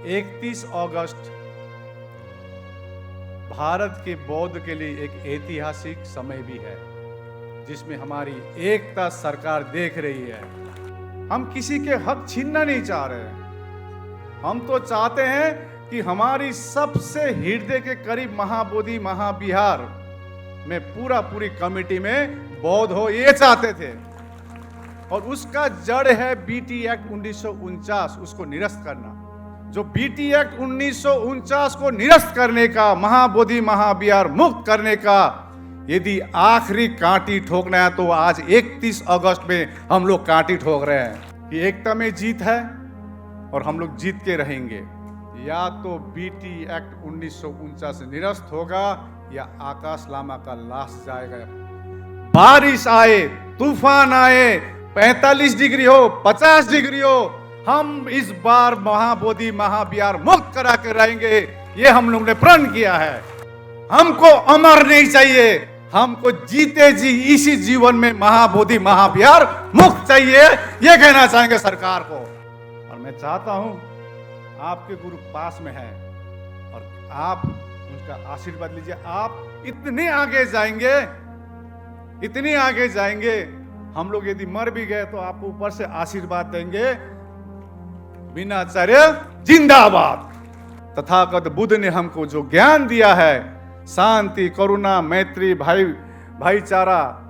31 अगस्त भारत के बौद्ध के लिए एक ऐतिहासिक समय भी है, जिसमें हमारी एकता सरकार देख रही है। हम किसी के हक छीनना नहीं चाह रहे हैं। हम तो चाहते हैं कि हमारी सबसे हृदय के करीब महाबोधि महाविहार में पूरी कमेटी में बौद्ध हो, ये चाहते थे। और उसका जड़ है बीटी एक्ट 1949, उसको निरस्त करना। जो बीटी एक्ट 1949 को निरस्त करने का, महाबोधि महाविहार मुक्त करने का यदि आखिरी कांटी ठोकना है तो आज 31 अगस्त में हम लोग कांटी ठोक रहे हैं कि एकता में जीत है और हम लोग जीत के रहेंगे। या तो बीटी एक्ट 1949 निरस्त होगा या आकाश लामा का लाश जाएगा। बारिश आए, तूफान आए, 45 डिग्री हो, 50 डिग्री हो, हम इस बार महाबोधि महाविहार मुक्त करा के रहेंगे। ये हम लोग ने प्रण किया है। हमको अमर नहीं चाहिए, हमको जीते जी इसी जीवन में महाबोधि महाविहार मुक्त चाहिए। ये कहना चाहेंगे सरकार को। और मैं चाहता हूं, आपके गुरु पास में है और आप उनका आशीर्वाद लीजिए। आप इतने आगे जाएंगे, इतने आगे जाएंगे। हम लोग यदि मर भी गए तो आपको ऊपर से आशीर्वाद देंगे, विनाचार्य जिंदाबाद। तथागत बुद्ध ने हमको जो ज्ञान दिया है, शांति, करुणा, मैत्री, भाईचारा,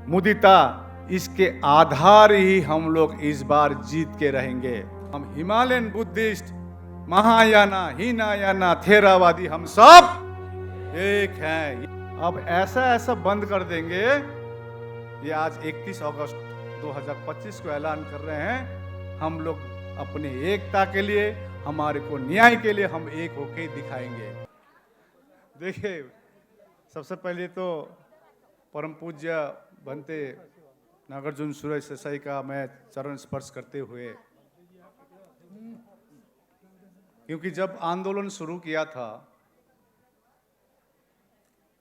मुदिता, इसके आधार ही हम लोग इस बार जीत के रहेंगे। हम हिमालयन बुद्धिस्ट, महायाना, हीनायाना, थेरावादी, हम सब एक हैं। अब ऐसा बंद कर देंगे। ये आज 31 अगस्त 2025 को ऐलान कर रहे हैं। हम लोग अपनी एकता के लिए, हमारे को न्याय के लिए हम एक होके दिखाएंगे। देखिए, सबसे पहले तो परम पूज्य बनते नागार्जुन सुरेश देसाई का मैं चरण स्पर्श करते हुए, क्योंकि जब आंदोलन शुरू किया था,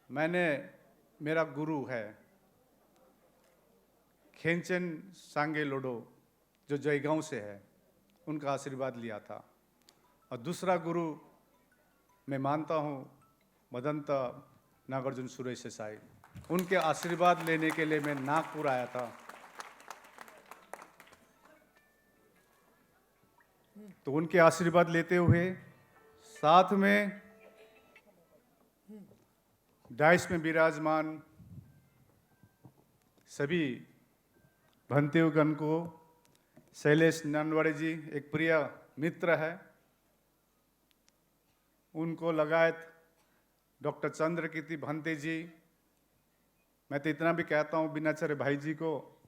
मेरा गुरु है खेंचन सांगे लोडो, जो जयगांव से है, उनका आशीर्वाद लिया था। और दूसरा गुरु मैं मानता हूं मदंत नागार्जुन सुरेश देसाई, उनके आशीर्वाद लेने के लिए मैं नागपुर आया था। तो उनके आशीर्वाद लेते हुए साथ में डाइस में विराजमान सभी भंतेगण को, शैलेश ननवड़े जी एक प्रिय मित्र है, उनको लगायत डॉक्टर चंद्रकीर्ति भंते जी, मैं तो इतना भी कहता हूँ विनाचार्य भाई जी को,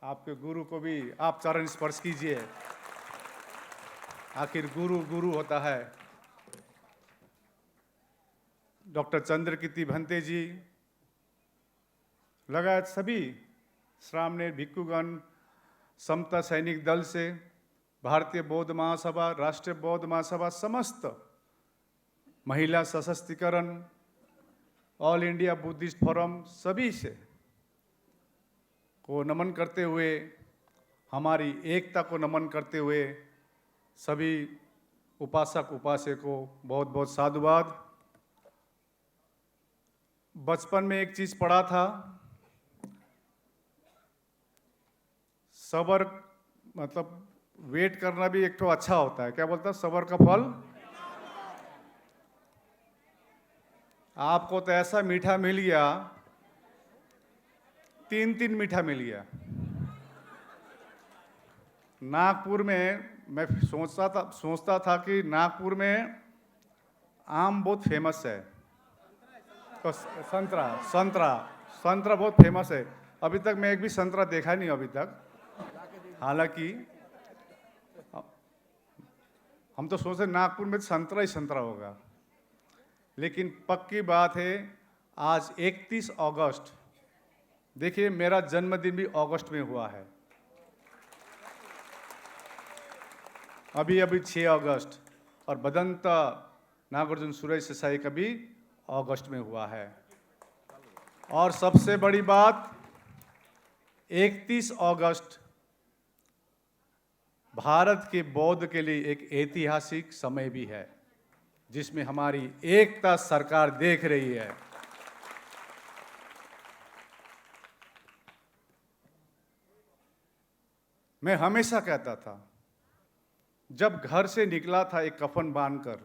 आपके गुरु को भी आप चरण स्पर्श कीजिए। आखिर गुरु गुरु होता है। डॉक्टर चंद्रकीर्ति भंते जी लगायत सभी श्रामणेर भिक्षुगण, समता सैनिक दल से, भारतीय बौद्ध महासभा, राष्ट्रीय बौद्ध महासभा, समस्त महिला सशक्तिकरण, ऑल इंडिया बुद्धिस्ट फोरम, सभी से को नमन करते हुए, हमारी एकता को नमन करते हुए सभी उपासक उपासक को बहुत बहुत साधुवाद। बचपन में एक चीज पढ़ा था, सबर मतलब वेट करना भी एक तो अच्छा होता है। क्या बोलता है? सबर का फल। आपको तो ऐसा मीठा मिल गया, 3 मीठा मिल गया। नागपुर में मैं सोचता था कि नागपुर में आम बहुत फेमस है, तो संतरा बहुत फेमस है। अभी तक मैं एक भी संतरा देखा नहीं अभी तक। हालांकि हम तो सोच रहे नागपुर में संतरा ही संतरा होगा, लेकिन पक्की बात है आज 31 अगस्त, देखिए मेरा जन्मदिन भी अगस्त में हुआ है। अभी 6 अगस्त और बदंत नागार्जुन सुरेश देसाई का भी अगस्त में हुआ है। और सबसे बड़ी बात, 31 अगस्त भारत के बौद्ध के लिए एक ऐतिहासिक समय भी है, जिसमें हमारी एकता सरकार देख रही है। मैं हमेशा कहता था, जब घर से निकला था एक कफन बांधकर,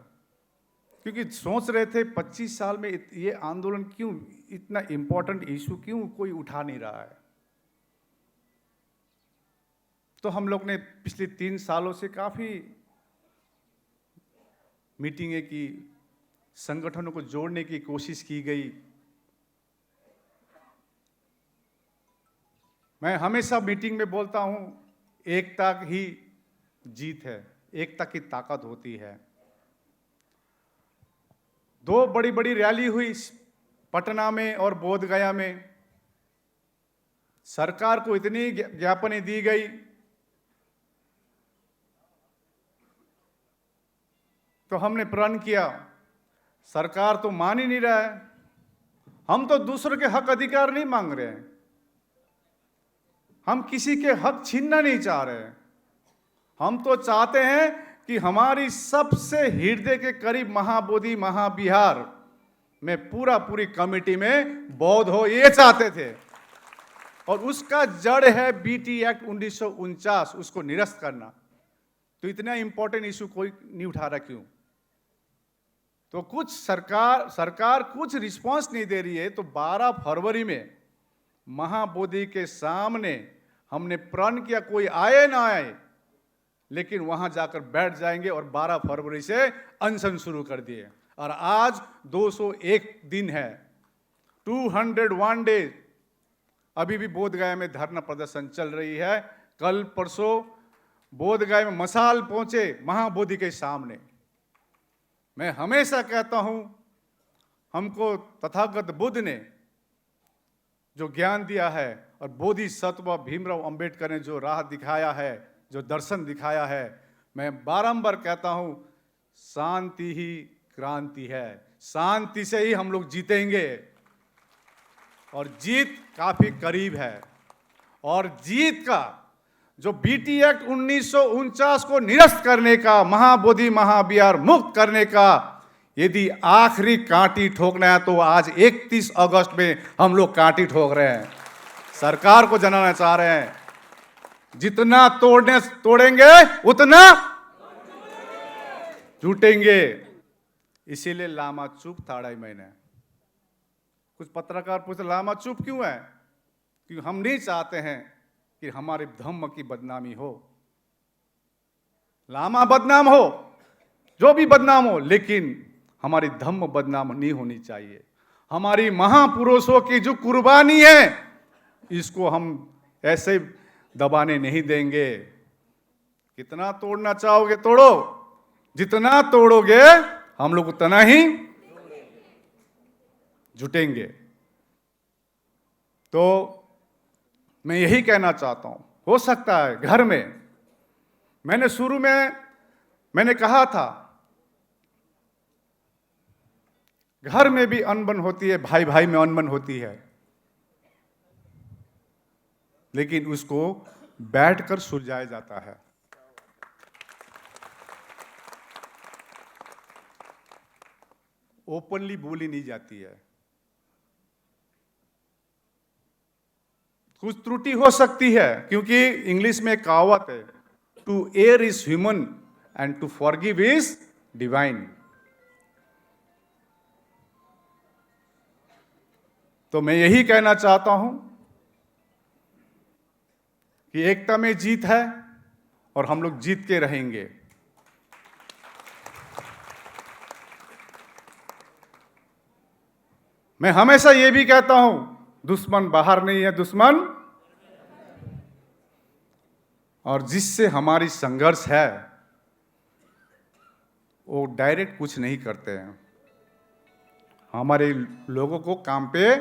क्योंकि सोच रहे थे 25 साल में ये आंदोलन क्यों, इतना इंपॉर्टेंट इशू क्यों कोई उठा नहीं रहा है। तो हम लोग ने पिछले 3 सालों से काफी मीटिंगें की, संगठनों को जोड़ने की कोशिश की गई। मैं हमेशा मीटिंग में बोलता हूं, एकता ही जीत है, एकता की ताकत होती है। 2 बड़ी बड़ी रैली हुई पटना में और बोध गया में। सरकार को इतनी ज्ञापनें दी गई, तो हमने प्रण किया, सरकार तो मान ही नहीं रहा है। हम तो दूसरों के हक अधिकार नहीं मांग रहे हैं, हम किसी के हक छीनना नहीं चाह रहे हैं। हम तो चाहते हैं कि हमारी सबसे हृदय के करीब महाबोधि महाविहार में पूरी कमेटी में बौद्ध हो, ये चाहते थे। और उसका जड़ है बीटी एक्ट 1949, उसको निरस्त करना। तो इतना इंपॉर्टेंट इशू कोई नहीं उठा रहा, क्यों? तो कुछ सरकार कुछ रिस्पांस नहीं दे रही है। तो 12 फरवरी में महाबोधि के सामने हमने प्रण किया, कोई आए ना आए, लेकिन वहां जाकर बैठ जाएंगे। और 12 फरवरी से अनशन शुरू कर दिए। और आज 201 दिन है, 201 डेज। अभी भी बोध गया में धरना प्रदर्शन चल रही है। कल परसों बोध गया में मसाल पहुंचे महाबोधि के सामने। मैं हमेशा कहता हूं, हमको तथागत बुद्ध ने जो ज्ञान दिया है और बोधिसत्व भीमराव अंबेडकर ने जो राह दिखाया है, जो दर्शन दिखाया है, मैं बारंबार कहता हूं, शांति ही क्रांति है। शांति से ही हम लोग जीतेंगे और जीत काफी करीब है। और जीत का जो बीटी एक्ट 1949 को निरस्त करने का, महाबोधि महाविहार मुक्त करने का यदि आखिरी कांटी ठोकना है, तो आज 31 अगस्त में हम लोग कांटी ठोक रहे हैं। सरकार को जनाना चाह रहे हैं, जितना तोड़ेंगे उतना जुटेंगे। इसीलिए लामा चुप था 2.5 महीने। कुछ पत्रकार पूछते, लामा चुप क्यों है? क्योंकि हम नहीं चाहते हैं कि हमारे धम्म की बदनामी हो। लामा बदनाम हो, जो भी बदनाम हो, लेकिन हमारी धम्म बदनाम नहीं होनी चाहिए। हमारी महापुरुषों की जो कुर्बानी है, इसको हम ऐसे दबाने नहीं देंगे। कितना तोड़ना चाहोगे तोड़ो, जितना तोड़ोगे हम लोग उतना ही जुटेंगे। तो मैं यही कहना चाहता हूं, हो सकता है घर में, मैंने शुरू में मैंने कहा था, घर में भी अनबन होती है, भाई भाई में अनबन होती है, लेकिन उसको बैठकर सुलझाया जाता है। ओपनली बोली नहीं जाती है। कुछ त्रुटि हो सकती है, क्योंकि इंग्लिश में एक कहावत है, to err is human and to forgive is divine. तो मैं यही कहना चाहता हूं कि एकता में जीत है और हम लोग जीत के रहेंगे। मैं हमेशा ये भी कहता हूं, दुश्मन बाहर नहीं है, दुश्मन, और जिससे हमारी संघर्ष है वो डायरेक्ट कुछ नहीं करते हैं, हमारे लोगों को काम पे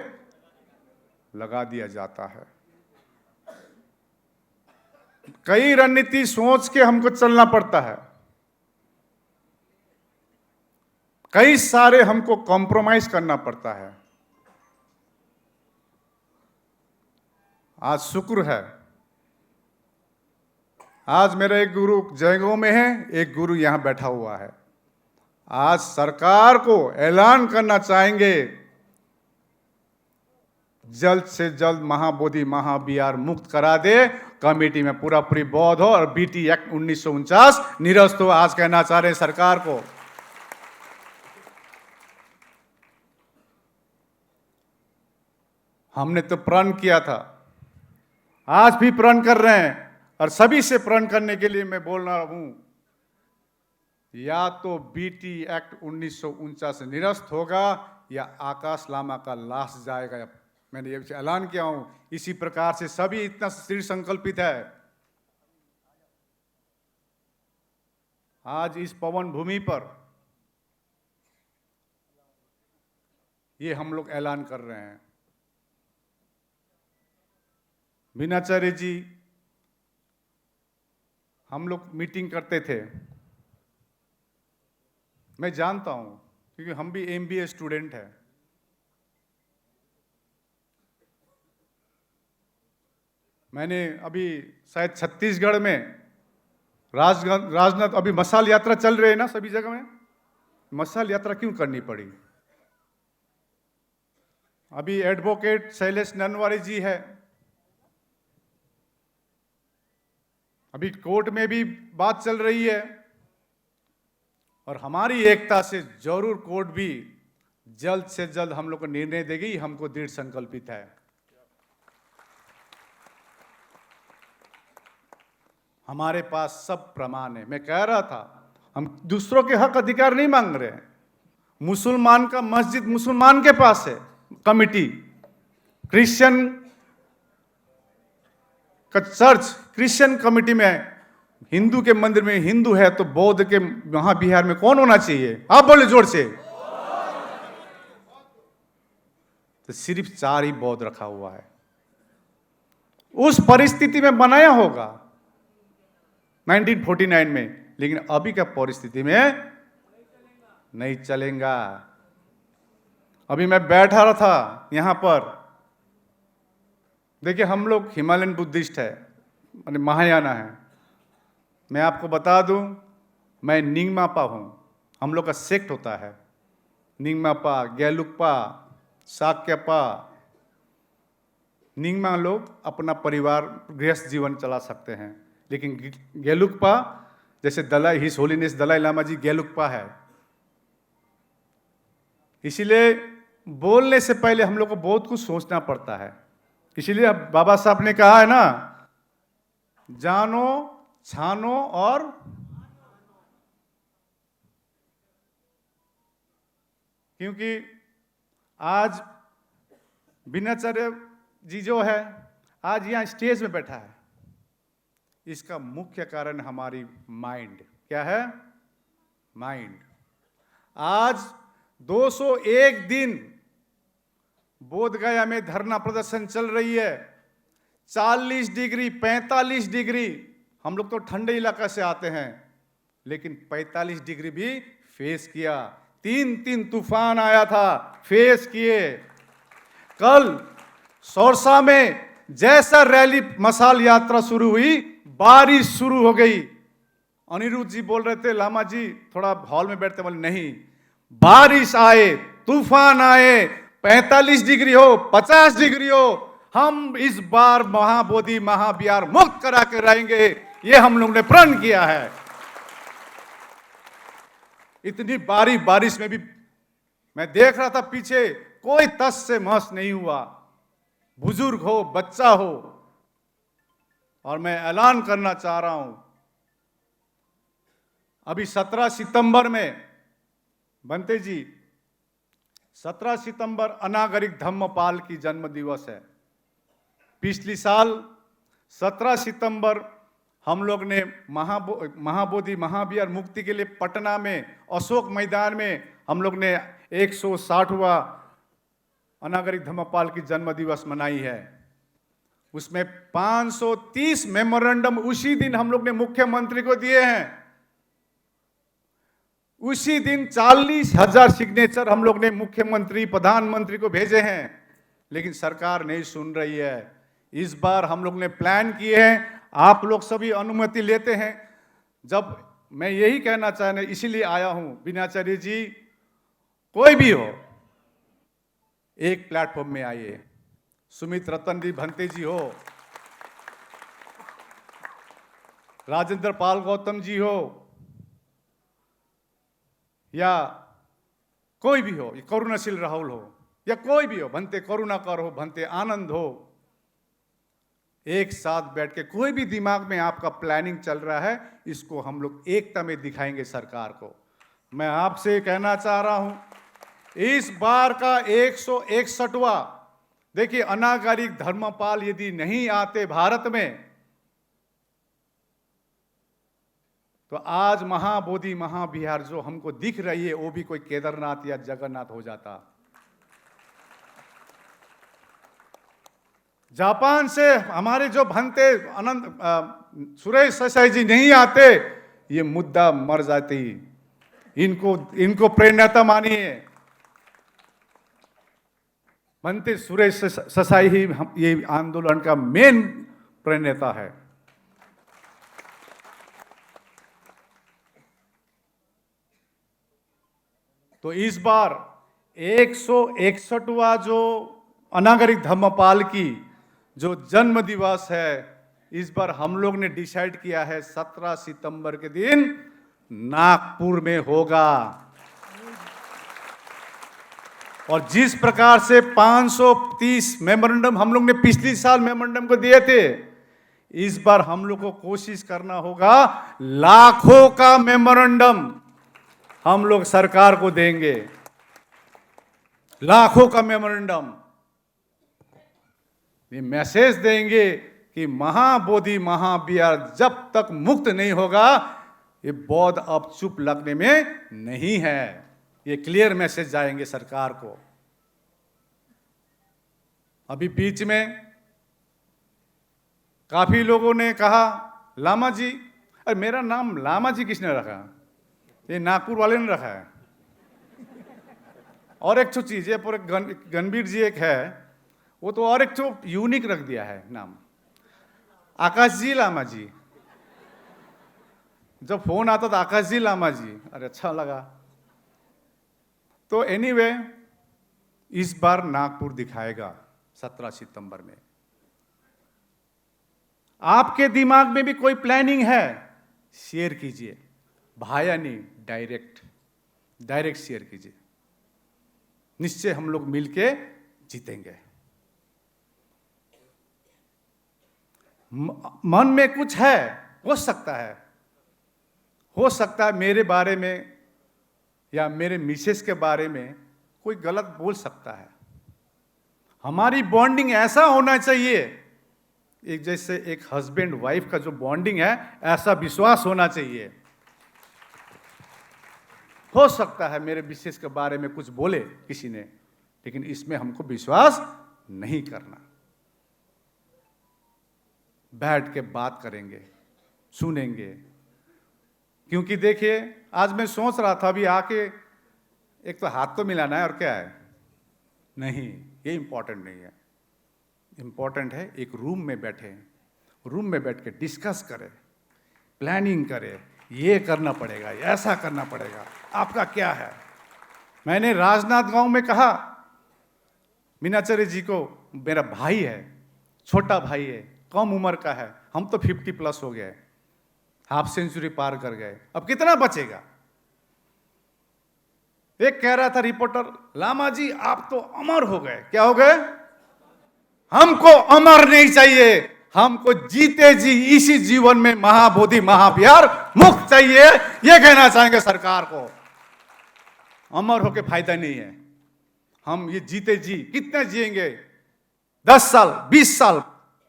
लगा दिया जाता है। कई रणनीति सोच के हमको चलना पड़ता है, कई सारे हमको कॉम्प्रोमाइज करना पड़ता है। आज शुक्र है आज मेरा एक गुरु जयगांव में है, एक गुरु यहाँ बैठा हुआ है। आज सरकार को ऐलान करना चाहेंगे, जल्द से जल्द महाबोधि महाविहार मुक्त करा दे, कमेटी में पूरा पूरी बौद्ध हो और बीटी एक्ट 1949 निरस्त हो। आज कहना चाह रहे हैं सरकार को। हमने तो प्रण किया था, आज भी प्रण कर रहे हैं और सभी से प्रण करने के लिए मैं बोल रहा हूं, या तो बीटी एक्ट 1949 निरस्त होगा या आकाश लामा का लाश जाएगा। मैंने ये ऐलान किया हूं। इसी प्रकार से सभी इतना दृढ़ संकल्पित है। आज इस पवन भूमि पर ये हम लोग ऐलान कर रहे हैं। मीनाचार्य जी, हम लोग मीटिंग करते थे, मैं जानता हूं क्योंकि हम भी एमबीए स्टूडेंट हैं। मैंने अभी शायद छत्तीसगढ़ में राजनाथ अभी मशाल यात्रा चल रही है ना, सभी जगह में मशाल यात्रा क्यों करनी पड़ी? अभी एडवोकेट शैलेश ननवारी जी है, अभी कोर्ट में भी बात चल रही है और हमारी एकता से जरूर कोर्ट भी जल्द से जल्द हम लोग को निर्णय देगी। हमको दृढ़ संकल्पित है। हमारे पास सब प्रमाण है। मैं कह रहा था, हम दूसरों के हक अधिकार नहीं मांग रहे हैं। मुसलमान का मस्जिद मुसलमान के पास है कमिटी, क्रिश्चियन का चर्च क्रिश्चियन कमिटी में है, हिंदू के मंदिर में हिंदू है, तो बौद्ध के महाविहार में कौन होना चाहिए? आप बोले जोर से। तो सिर्फ 4 ही बौद्ध रखा हुआ है। उस परिस्थिति में बनाया होगा 1949 में, लेकिन अभी का परिस्थिति में नहीं चलेगा। अभी मैं बैठा रहा था यहां पर, देखिए हम लोग हिमालयन बुद्धिस्ट है, माने महायाना है। मैं आपको बता दूं, मैं निंगमापा हूं। हम लोग का सेक्ट होता है निंगमापा, गेलुकपा, साक्यपा। निंगमा लोग अपना परिवार गृहस्थ जीवन चला सकते हैं, लेकिन गेलुकपा जैसे दलाई हिज होलीनेस दलाई लामा जी गेलुकपा है। इसीलिए बोलने से पहले हम लोग को बहुत कुछ सोचना पड़ता है। इसीलिए बाबा साहब ने कहा है ना, जानो छानो और क्योंकि आज मीनाचार्य जी जो है आज यहाँ स्टेज में बैठा है, इसका मुख्य कारण हमारी माइंड। क्या है? माइंड। आज 201 दिन बोध गया में धरना प्रदर्शन चल रही है। 40 डिग्री 45 डिग्री, हम लोग तो ठंडे इलाका से आते हैं, लेकिन 45 डिग्री भी फेस किया। 3 तूफान आया था, फेस किए। कल सौरसा में जैसा रैली मशाल यात्रा शुरू हुई, बारिश शुरू हो गई। अनिरुद्ध जी बोल रहे थे, लामा जी थोड़ा हॉल में बैठते, बोले नहीं, बारिश आए, तूफान आए, 45 डिग्री हो 50 डिग्री हो, हम इस बार महाबोधि महाविहार मुक्त करा के रहेंगे। ये हम लोग ने प्रण किया है। इतनी बारिश में भी मैं देख रहा था पीछे, कोई तस से महस नहीं हुआ, बुजुर्ग हो बच्चा हो। और मैं ऐलान करना चाह रहा हूं, अभी 17 सितंबर में बनते जी, 17 सितंबर अनागरिक धम्मपाल की जन्म दिवस है। पिछली साल 17 सितंबर हम लोग ने महाबोधि महाविहार मुक्ति के लिए पटना में अशोक मैदान में हम लोग ने 160वां अनागरिक धम्मपाल की जन्म दिवस मनाई है। उसमें 530 मेमोरेंडम उसी दिन हम लोग ने मुख्यमंत्री को दिए हैं। उसी दिन 40,000 सिग्नेचर हम लोग ने मुख्यमंत्री प्रधानमंत्री को भेजे हैं, लेकिन सरकार नहीं सुन रही है। इस बार हम लोग ने प्लान किए हैं, आप लोग सभी अनुमति लेते हैं। जब मैं यही कहना चाहने इसीलिए आया हूं, बीनाचार्य जी कोई भी हो, एक प्लेटफॉर्म में आइए। सुमित रतन जी भंते जी हो, राजेंद्र पाल गौतम जी हो, या कोई भी हो, करुणाशील राहुल हो, या कोई भी हो, भंते करुणाकर हो, भंते आनंद हो, एक साथ बैठ के कोई भी दिमाग में आपका प्लानिंग चल रहा है, इसको हम लोग एकता में दिखाएंगे सरकार को। मैं आपसे कहना चाह रहा हूं, इस बार का 161वां, देखिए अनागरिक धर्मपाल यदि नहीं आते भारत में, तो आज महाबोधि महाविहार जो हमको दिख रही है वो भी कोई केदारनाथ या जगन्नाथ हो जाता। जापान से हमारे जो भंते अनंत सुरेश ससाई जी नहीं आते, ये मुद्दा मर जाती। इनको प्रेरणा मानिए। भंते सुरेश ससाई ही ये आंदोलन का मेन प्रेरणा है। तो इस बार 161वां जो अनागरिक धर्मपाल की जो जन्म दिवस है, इस बार हम लोग ने डिसाइड किया है 17 सितंबर के दिन नागपुर में होगा। और जिस प्रकार से 530 मेमोरेंडम हम लोग ने पिछली साल मेमोरेंडम को दिए थे, इस बार हम लोग को कोशिश करना होगा लाखों का मेमोरेंडम हम लोग सरकार को देंगे। लाखों का मेमोरेंडम, ये मैसेज देंगे कि महाबोधि महाविहार जब तक मुक्त नहीं होगा, ये बौद्ध अब चुप लगने में नहीं है। ये क्लियर मैसेज जाएंगे सरकार को। अभी बीच में काफी लोगों ने कहा लामा जी, अरे मेरा नाम लामा जी किसने रखा? ये नागपुर वाले ने रखा है। और एक चीज है, पूरे गणबीर जी एक है, वो तो और एक यूनिक रख दिया है नाम, आकाश जी लामा जी। जब फोन आता था आकाश जी लामा जी, अरे अच्छा लगा। तो एनीवे, इस बार नागपुर दिखाएगा 17 सितंबर में। आपके दिमाग में भी कोई प्लानिंग है, शेयर कीजिए, भाया नहीं, डायरेक्ट शेयर कीजिए। निश्चय हम लोग मिलके जीतेंगे। मन में कुछ है, हो सकता है मेरे बारे में या मेरे मिसेस के बारे में कोई गलत बोल सकता है। हमारी बॉन्डिंग ऐसा होना चाहिए, एक जैसे एक हस्बैंड वाइफ का जो बॉन्डिंग है, ऐसा विश्वास होना चाहिए। हो सकता है मेरे मिसेस के बारे में कुछ बोले किसी ने, लेकिन इसमें हमको विश्वास नहीं करना। बैठ के बात करेंगे, सुनेंगे। क्योंकि देखिए, आज मैं सोच रहा था अभी आके, एक तो हाथ तो मिलाना है और क्या है, नहीं, ये इंपॉर्टेंट नहीं है। इंपॉर्टेंट है एक रूम में बैठ के डिस्कस करें, प्लानिंग करें, ये करना पड़ेगा, ऐसा करना पड़ेगा, आपका क्या है। मैंने राजनांदगांव में कहा मीनाचार्य जी को, मेरा भाई है, छोटा भाई है, कम उम्र का है, हम तो 50+ हो गए, हाफ सेंचुरी पार कर गए, अब कितना बचेगा। एक कह रहा था रिपोर्टर, लामा जी आप तो अमर हो गए। क्या हो गए? हमको अमर नहीं चाहिए, हमको जीते जी इसी जीवन में महाबोधि महाविहार मुक्त चाहिए। ये कहना चाहेंगे सरकार को। अमर होके फायदा नहीं है। हम ये जीते जी कितना जिएंगे, 10 साल 20 साल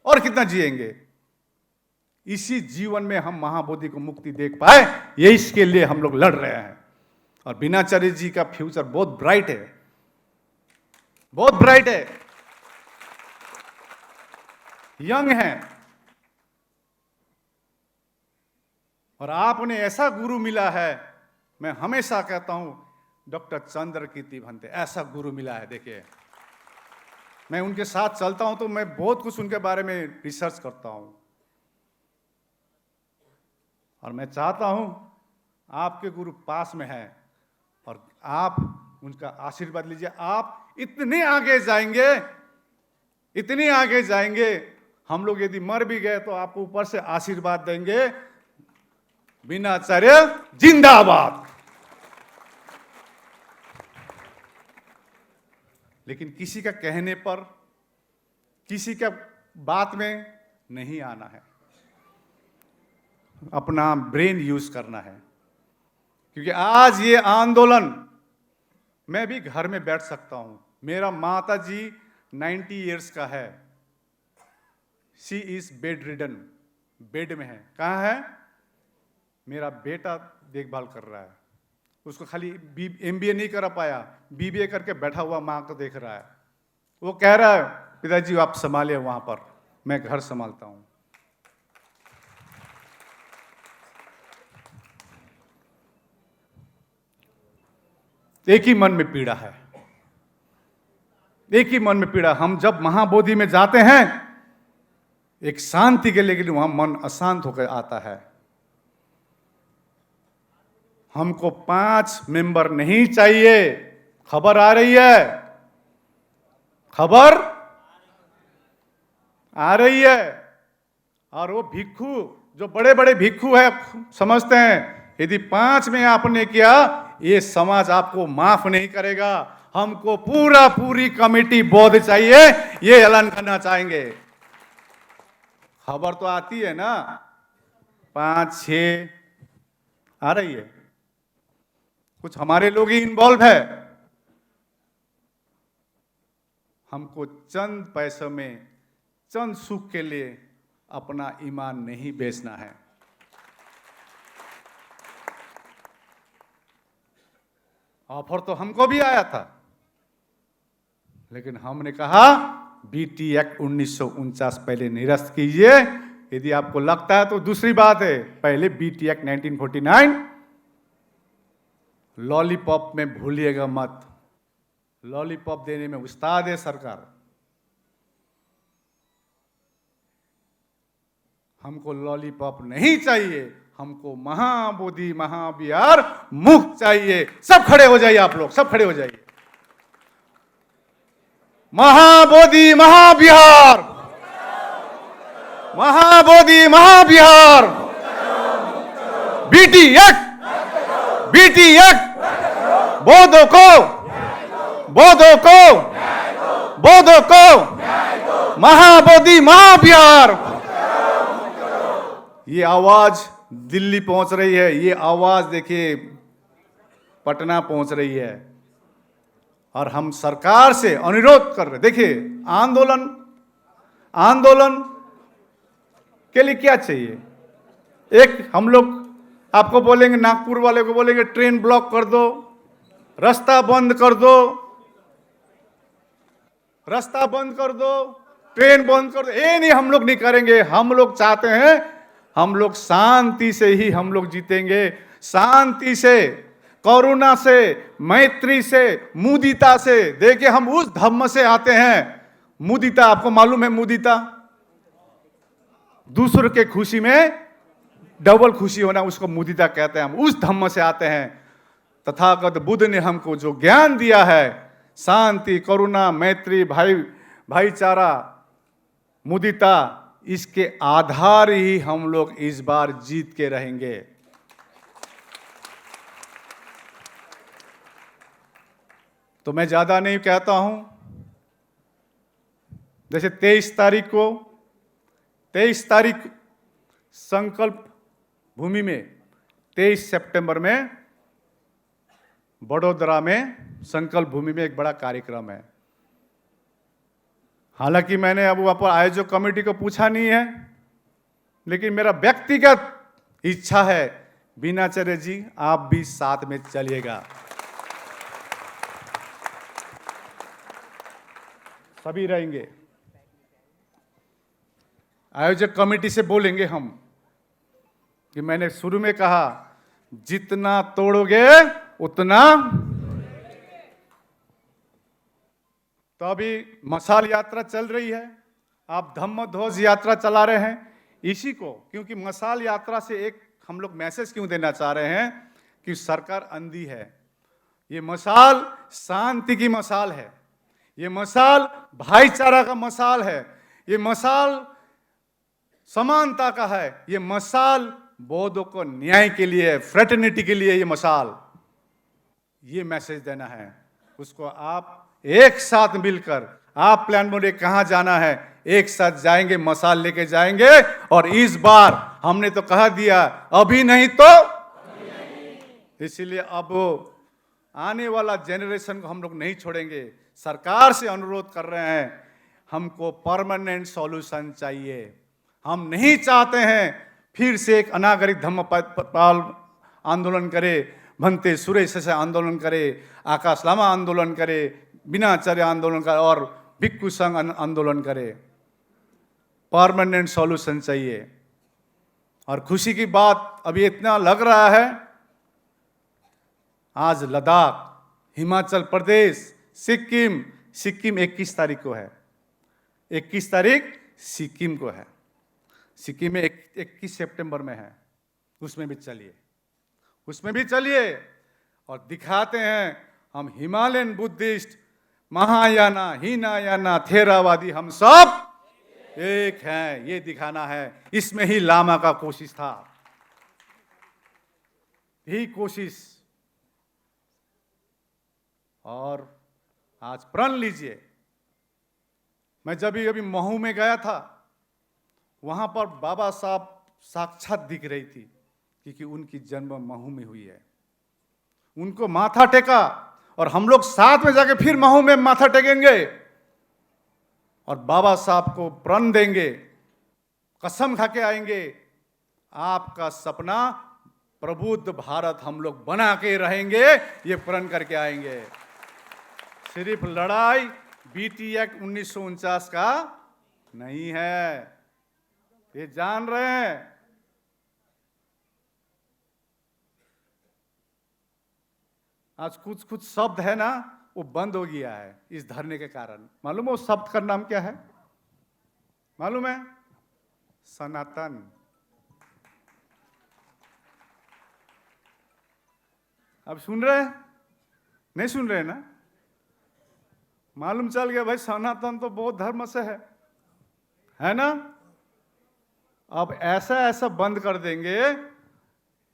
और कितना जिएंगे। इसी जीवन में हम महाबोधि को मुक्ति देख पाए, ये इसके लिए हम लोग लड़ रहे हैं। और बीनाचार्य जी का फ्यूचर बहुत ब्राइट है, बहुत ब्राइट है, यंग है। और आपने ऐसा गुरु मिला है, मैं हमेशा कहता हूं डॉक्टर चंद्रकीर्ति भंते, ऐसा गुरु मिला है। देखिए, मैं उनके साथ चलता हूं तो मैं बहुत कुछ उनके बारे में रिसर्च करता हूं। और मैं चाहता हूं आपके गुरु पास में है और आप उनका आशीर्वाद लीजिए। आप इतने आगे जाएंगे, इतने आगे जाएंगे, हम लोग यदि मर भी गए तो आपको ऊपर से आशीर्वाद देंगे, बीनाचार्य जिंदाबाद। लेकिन किसी का कहने पर, किसी का बात में नहीं आना है, अपना ब्रेन यूज करना है। क्योंकि आज ये आंदोलन, मैं भी घर में बैठ सकता हूं। मेरा माता जी 90 इयर्स का है, she is bed ridden, bed में है। कहाँ है? मेरा बेटा देखभाल कर रहा है, उसको खाली MBA नहीं कर पाया, BBA करके बैठा हुआ माँ को देख रहा है। वो कह रहा है पिताजी आप संभालिए वहां पर, मैं घर संभालता हूं। एक ही मन में पीड़ा है, एक ही मन में पीड़ा। हम जब महाबोधि में जाते हैं एक शांति के लिए, लेकिन वहां मन अशांत होकर आता है। हमको 5 मेंबर नहीं चाहिए। खबर आ रही है, खबर आ रही है। और वो भिक्षु, जो बड़े बड़े भिक्षु है, समझते हैं यदि 5 में आपने किया, ये समाज आपको माफ नहीं करेगा। हमको पूरी कमेटी बौद्ध चाहिए, ये ऐलान करना चाहेंगे। खबर तो आती है ना, 5-6 आ रही है। कुछ हमारे लोग ही इन्वॉल्व है। हमको चंद पैसों में, चंद सुख के लिए अपना ईमान नहीं बेचना है। ऑफर तो हमको भी आया था, लेकिन हमने कहा BT एक्ट 1949 पहले निरस्त कीजिए। यदि आपको लगता है तो दूसरी बात है, पहले BT एक्ट 1949 लॉलीपॉप में भूलिएगा मत। लॉलीपॉप देने में उस्ताद है सरकार। हमको लॉलीपॉप नहीं चाहिए, हमको महाबोधि महाविहार मुक्त चाहिए। सब खड़े हो जाइए, आप लोग सब खड़े हो जाइए। महाबोधि महाविहार, महाबोधि महाविहार, BT एक्ट, BT एक्ट, बौद्धों को, बौद्धों को, बौद्धों को, महाबोधि महाविहार। ये आवाज दिल्ली पहुंच रही है, ये आवाज देखिए पटना पहुंच रही है। और हम सरकार से अनुरोध कर रहे, देखिए आंदोलन के लिए क्या चाहिए। एक हम लोग आपको बोलेंगे, नागपुर वाले को बोलेंगे ट्रेन ब्लॉक कर दो, रास्ता बंद कर दो, रास्ता बंद कर दो, ट्रेन बंद कर दो। ये नहीं, हम लोग नहीं करेंगे। हम लोग चाहते हैं, हम लोग शांति से ही हम लोग जीतेंगे। शांति से, करुणा से, मैत्री से, मुदिता से। देखिए हम उस धम्म से आते हैं। मुदिता, आपको मालूम है मुदिता? दूसरों के खुशी में डबल खुशी होना, उसको मुदिता कहते हैं। हम उस धम्म से आते हैं। तथागत बुद्ध ने हमको जो ज्ञान दिया है, शांति, करुणा, मैत्री, भाईचारा, मुदिता, इसके आधार ही हम लोग इस बार जीत के रहेंगे। तो मैं ज्यादा नहीं कहता हूं। जैसे 23 तारीख संकल्प भूमि में, 23 सितंबर में बड़ोदरा में संकल्प भूमि में एक बड़ा कार्यक्रम है। हालांकि मैंने अब वहां पर आयोजक कमेटी को पूछा नहीं है, लेकिन मेरा व्यक्तिगत इच्छा है, बीनाचार्य जी आप भी साथ में चलिएगा। सभी रहेंगे। आयोजक कमेटी से बोलेंगे हम कि मैंने शुरू में कहा, जितना तोड़ोगे उतना। तो अभी मशाल यात्रा चल रही है, आप धम्म ध्वज यात्रा चला रहे हैं इसी को, क्योंकि मशाल यात्रा से एक हम लोग मैसेज क्यों देना चाह रहे हैं कि सरकार अंधी है। ये मसाल शांति की मसाल है, ये मसाल भाईचारा का मसाल है, ये मसाल समानता का है, ये मसाल बौद्धों को न्याय के लिए, फ्रेटर्निटी के लिए ये मसाल, ये मैसेज देना है। उसको आप एक साथ मिलकर, आप प्लान बोले कहां जाना है, एक साथ जाएंगे, मसाल लेके जाएंगे। और इस बार हमने तो कहा दिया अभी नहीं तो इसीलिए अब आने वाला जेनरेशन को हम लोग नहीं छोड़ेंगे। सरकार से अनुरोध कर रहे हैं, हमको परमानेंट सॉल्यूशन चाहिए। हम नहीं चाहते हैं फिर से एक अनागरिक धम्मपाल आंदोलन करे, भंते सुरेश से आंदोलन करे, आकाश लामा आंदोलन करे, बिनाचार्य आंदोलन करे और भिक्षु संघ आंदोलन करे। परमानेंट सॉल्यूशन चाहिए। और खुशी की बात अभी इतना लग रहा है, आज लद्दाख, हिमाचल प्रदेश, सिक्किम 21 तारीख को है, 21 तारीख सिक्किम को है, सिक्किम में 21 सितंबर में है। उसमें भी चलिए, उसमें भी चलिए और दिखाते हैं हम हिमालयन बुद्धिस्ट, महायाना, हीनायाना, थेरावादी हम सब एक हैं, ये दिखाना है। इसमें ही लामा का कोशिश था, यही कोशिश। और आज प्रण लीजिए, मैं जब अभी महू में गया था, वहां पर बाबा साहब साक्षात दिख रही थी, क्योंकि उनकी जन्म महू में हुई है। उनको माथा टेका और हम लोग साथ में जाके फिर महू में माथा टेकेंगे और बाबा साहब को प्रण देंगे, कसम खा के आएंगे, आपका सपना प्रबुद्ध भारत हम लोग बना के रहेंगे, ये प्रण करके आएंगे। सिर्फ लड़ाई बीटी एक्ट 1949 का नहीं है, ये जान रहे हैं। आज कुछ कुछ शब्द है ना, वो बंद हो गया है इस धरने के कारण। मालूम है वो शब्द का नाम क्या है? मालूम है? सनातन। अब सुन रहे हैं? नहीं सुन रहे ना? मालूम चल गया भाई, सनातन तो बौद्ध धर्म से है ना? अब ऐसा ऐसा बंद कर देंगे।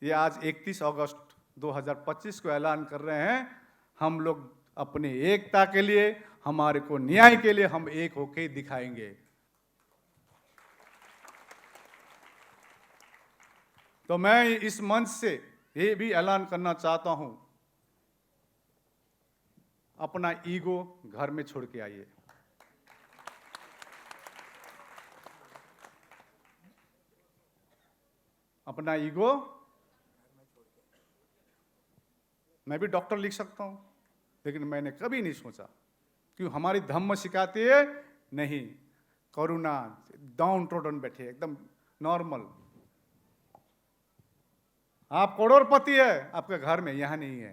ये आज 31 अगस्त 2025 को ऐलान कर रहे हैं, हम लोग अपने एकता के लिए, हमारे को न्याय के लिए हम एक होके दिखाएंगे। तो मैं इस मंच से ये भी ऐलान करना चाहता हूं, अपना ईगो घर में छोड़ के आइए। अपना ईगो, मैं भी डॉक्टर लिख सकता हूं, लेकिन मैंने कभी नहीं सोचा, क्यों हमारी धम्म सिखाती है नहीं, करुणा, डाउन ट्रोडन बैठे एकदम नॉर्मल। आप करोड़पति है आपके घर में, यहां नहीं है।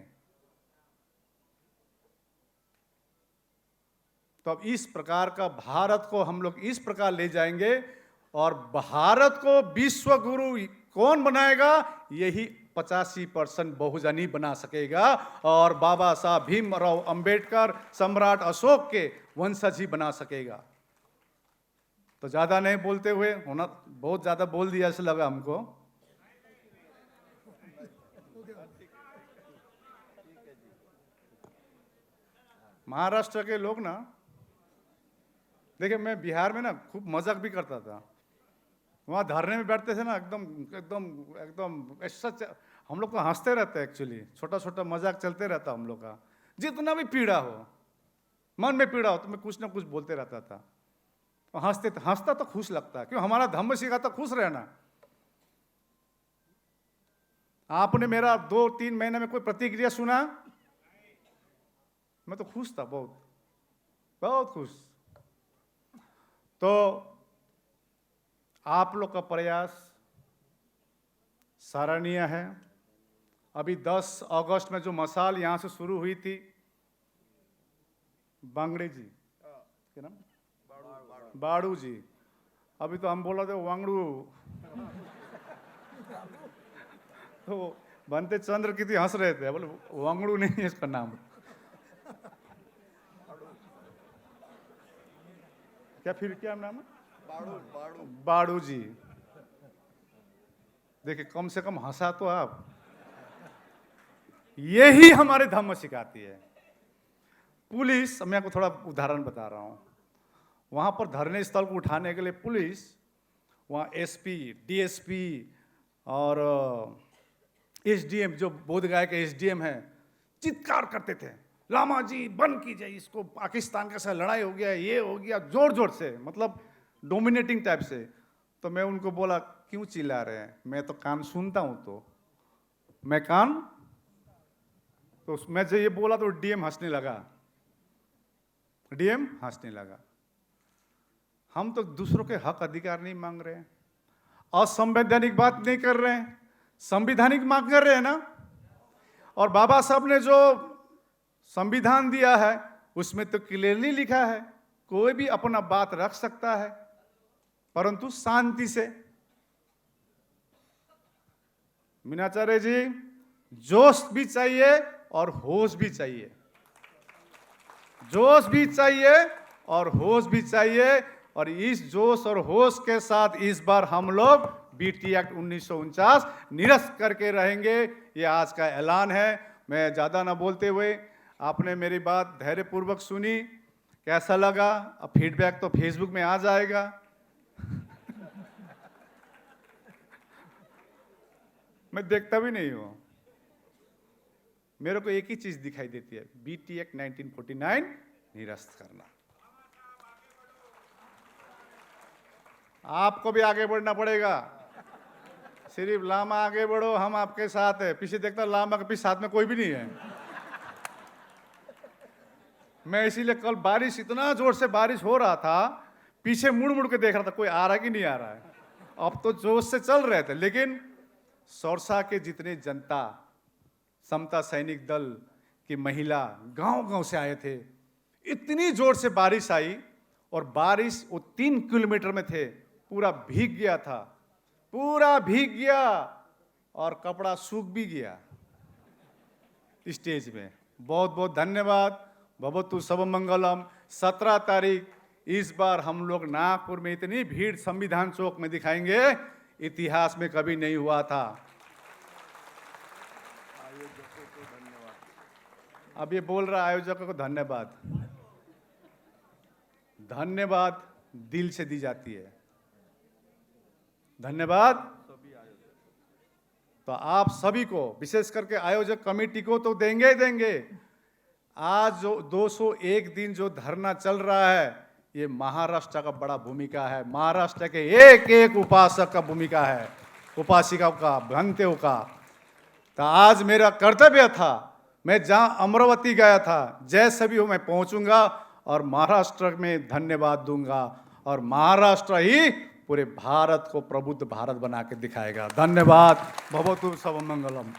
तो अब इस प्रकार का भारत को हम लोग इस प्रकार ले जाएंगे, और भारत को विश्व गुरु कौन बनाएगा? यही 85% बहुजन ही बना सकेगा, और बाबा साहब भीमराव अंबेडकर, सम्राट अशोक के वंशज ही बना सकेगा। तो ज्यादा नहीं बोलते हुए, होना बहुत ज्यादा बोल दिया ऐसा लगा हमको। महाराष्ट्र के लोग ना, देखिए मैं बिहार में ना खूब मजाक भी करता था, वहाँ धरने में बैठते थे ना, एकदम एकदम एकदम ऐसा हम लोग को हंसते रहते हैं। एक्चुअली छोटा छोटा मजाक चलते रहता हम लोग का। जितना भी पीड़ा हो, मन में पीड़ा हो, तो मैं कुछ ना कुछ बोलते रहता था। हंसता तो खुश लगता है, क्यों हमारा धम्म सिखाता खुश रहना। आपने मेरा 2-3 महीने में कोई प्रतिक्रिया सुना? मैं तो खुश था, बहुत बहुत खुश। तो आप लोग का प्रयास सराहनीय है। अभी 10 अगस्त में जो मसाल यहां से शुरू हुई थी, बांगड़े जी क्या नाम, बाड़ू जी, अभी तो हम बोला थे वांगड़ू तो बनते चंद्र कितनी हंस रहे थे, बोले वांगड़ू नहीं है इसका नाम। क्या फिर क्या नाम है? बाड़ू जी। देखिए कम से कम हंसा तो आप। यही हमारे धर्म सिखाती है। पुलिस, मैं आपको थोड़ा उदाहरण बता रहा हूं, वहां पर धरने स्थल को उठाने के लिए पुलिस, वहां एसपी, डीएसपी और एसडीएम, जो बोधगया के एसडीएम हैं, चित्कार करते थे, लामा जी बंद कीजिए इसको, पाकिस्तान के साथ लड़ाई हो गया, ये हो गया, जोर जोर से, मतलब डोमिनेटिंग टाइप से। तो मैं उनको बोला क्यों चिल्ला रहे हैं, मैं तो कान सुनता हूं, तो मैं कान, तो मैं जब ये बोला तो डीएम हंसने लगा, डीएम हंसने लगा। हम तो दूसरों के हक अधिकार नहीं मांग रहे हैं, असंवैधानिक बात नहीं कर रहे हैं, संवैधानिक मांग कर रहे हैं ना। और बाबा साहब ने जो संविधान दिया है उसमें तो क्लियरली लिखा है कोई भी अपना बात रख सकता है, परंतु शांति से। मीनाचार्य जी, जोश भी चाहिए और होश भी चाहिए, जोश भी चाहिए और होश भी चाहिए। और इस जोश और होश के साथ इस बार हम लोग बीटी एक्ट 1949 निरस्त करके रहेंगे, ये आज का ऐलान है। मैं ज़्यादा ना बोलते हुए, आपने मेरी बात धैर्यपूर्वक सुनी, कैसा लगा? अब फीडबैक तो फेसबुक में आ जाएगा। मैं देखता भी नहीं हूं, मेरे को एक ही चीज दिखाई देती है, बीटी एक्ट 1949 निरस्त करना। आपको भी आगे बढ़ना पड़ेगा, सिर्फ लामा आगे बढ़ो, हम आपके साथ है। पीछे देखता लामा के पीछे साथ में कोई भी नहीं है। मैं इसीलिए कल बारिश, इतना जोर से बारिश हो रहा था, पीछे मुड़ मुड़ के देख रहा था कोई आ रहा है कि नहीं आ रहा है। अब तो जोश से चल रहे थे, लेकिन सौरसा के जितने जनता, समता सैनिक दल की महिला गांव-गांव से आए थे, इतनी जोर से बारिश आई, और बारिश वो 3 किलोमीटर में थे, पूरा भीग गया था, पूरा भीग गया और कपड़ा सूख भी गया स्टेज में। बहुत बहुत धन्यवाद। भवतु सब मंगलम। 17 तारीख इस बार हम लोग नागपुर में इतनी भीड़ संविधान चौक में दिखाएंगे, इतिहास में कभी नहीं हुआ था। आयोजकों को धन्यवाद। अब ये बोल रहा आयोजकों को धन्यवाद। धन्यवाद दिल से दी जाती है, धन्यवाद। तो आप सभी को, विशेष करके आयोजक कमेटी को तो देंगे ही देंगे। आज जो 201 दिन जो धरना चल रहा है, ये महाराष्ट्र का बड़ा भूमिका है, महाराष्ट्र के एक एक उपासक का भूमिका है, उपासिकाओं का, भंतेओं का। तो आज मेरा कर्तव्य था, मैं जहां अमरावती गया था, जैसे भी हो मैं पहुंचूंगा और महाराष्ट्र में धन्यवाद दूंगा, और महाराष्ट्र ही पूरे भारत को प्रबुद्ध भारत बना के दिखाएगा। धन्यवाद। भवतु सब मंगलम।